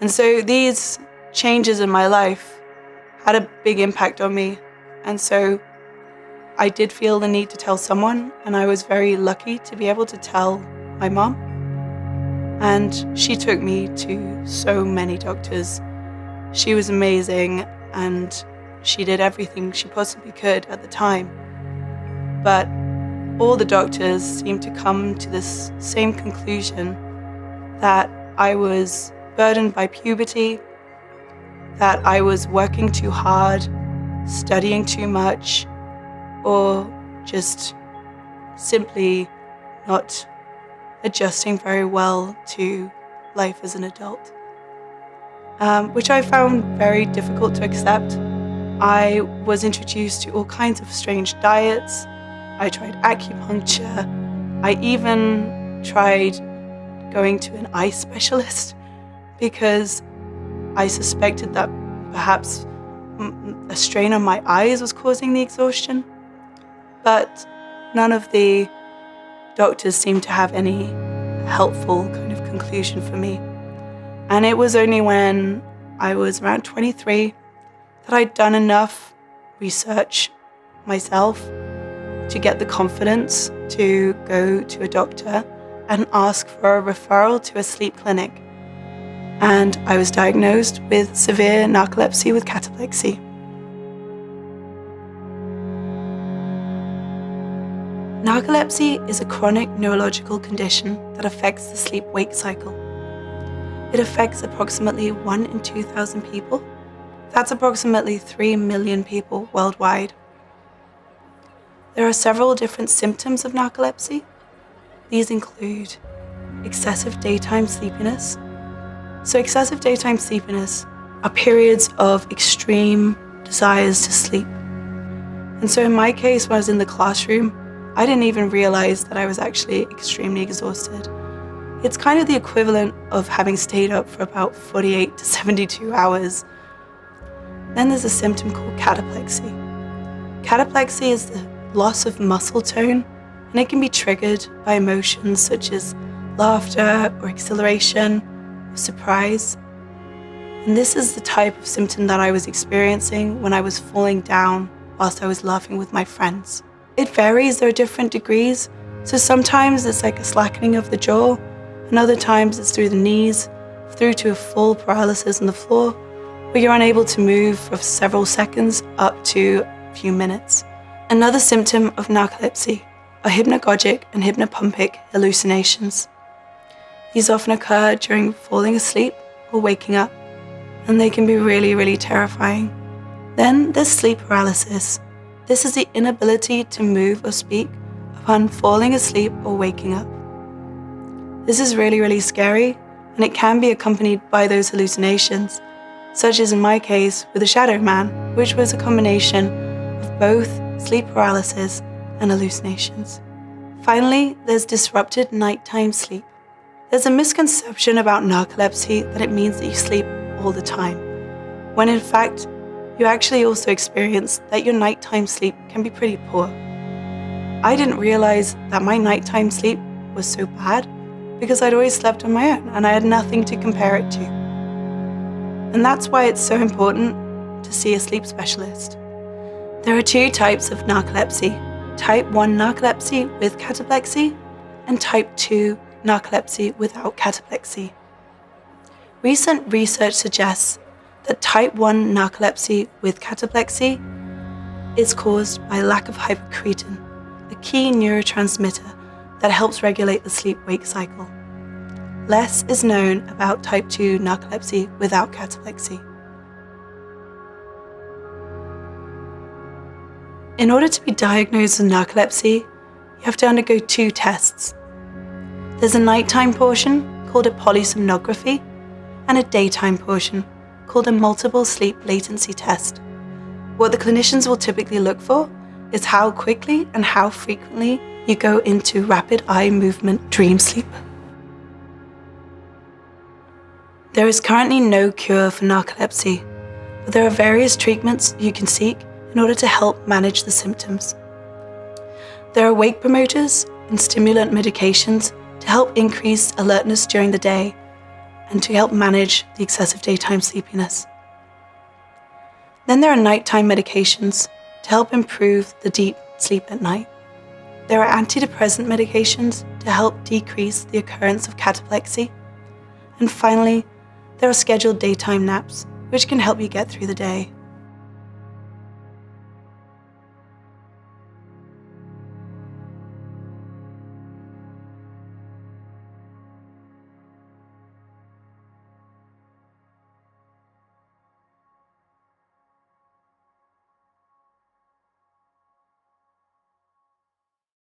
And so these changes in my life had a big impact on me. And so I did feel the need to tell someone, and I was very lucky to be able to tell my mom. And she took me to so many doctors. She was amazing, and she did everything she possibly could at the time. But all the doctors seemed to come to this same conclusion, that I was burdened by puberty, that I was working too hard, studying too much, or just simply not adjusting very well to life as an adult, which I found very difficult to accept. I was introduced to all kinds of strange diets. I tried acupuncture. I even tried going to an eye specialist because I suspected that perhaps a strain on my eyes was causing the exhaustion. But none of the doctors seemed to have any helpful kind of conclusion for me. And it was only when I was around 23 that I'd done enough research myself to get the confidence to go to a doctor and ask for a referral to a sleep clinic. And I was diagnosed with severe narcolepsy with cataplexy. Narcolepsy is a chronic neurological condition that affects the sleep-wake cycle. It affects approximately 1 in 2,000 people. That's approximately 3 million people worldwide. There are several different symptoms of narcolepsy. These include excessive daytime sleepiness. So excessive daytime sleepiness are periods of extreme desires to sleep. And so in my case, when I was in the classroom, I didn't even realize that I was actually extremely exhausted. It's kind of the equivalent of having stayed up for about 48 to 72 hours. Then there's a symptom called cataplexy. Cataplexy is the loss of muscle tone, and it can be triggered by emotions such as laughter or exhilaration or surprise. And this is the type of symptom that I was experiencing when I was falling down whilst I was laughing with my friends. It varies, there are different degrees. So sometimes it's like a slackening of the jaw, and other times it's through the knees, through to a full paralysis on the floor, where you're unable to move for several seconds up to a few minutes. Another symptom of narcolepsy are hypnagogic and hypnopompic hallucinations. These often occur during falling asleep or waking up, and they can be really, really terrifying. Then there's sleep paralysis. This is the inability to move or speak upon falling asleep or waking up. This is really, really scary, and it can be accompanied by those hallucinations, such as in my case with the shadow man, which was a combination of both sleep paralysis and hallucinations. Finally, there's disrupted nighttime sleep. There's a misconception about narcolepsy that it means that you sleep all the time, when in fact, you actually also experience that your nighttime sleep can be pretty poor. I didn't realize that my nighttime sleep was so bad because I'd always slept on my own and I had nothing to compare it to. And that's why it's so important to see a sleep specialist. There are 2 types of narcolepsy: type 1 narcolepsy with cataplexy and type 2 narcolepsy without cataplexy. Recent research suggests that type 1 narcolepsy with cataplexy is caused by lack of hypocretin, a key neurotransmitter that helps regulate the sleep-wake cycle. Less is known about type 2 narcolepsy without cataplexy. In order to be diagnosed with narcolepsy, you have to undergo 2 tests. There's a nighttime portion called a polysomnography and a daytime portion called a multiple sleep latency test. What the clinicians will typically look for is how quickly and how frequently you go into rapid eye movement dream sleep. There is currently no cure for narcolepsy, but there are various treatments you can seek in order to help manage the symptoms. There are wake promoters and stimulant medications to help increase alertness during the day, and to help manage the excessive daytime sleepiness. Then there are nighttime medications to help improve the deep sleep at night. There are antidepressant medications to help decrease the occurrence of cataplexy. And finally, there are scheduled daytime naps, which can help you get through the day.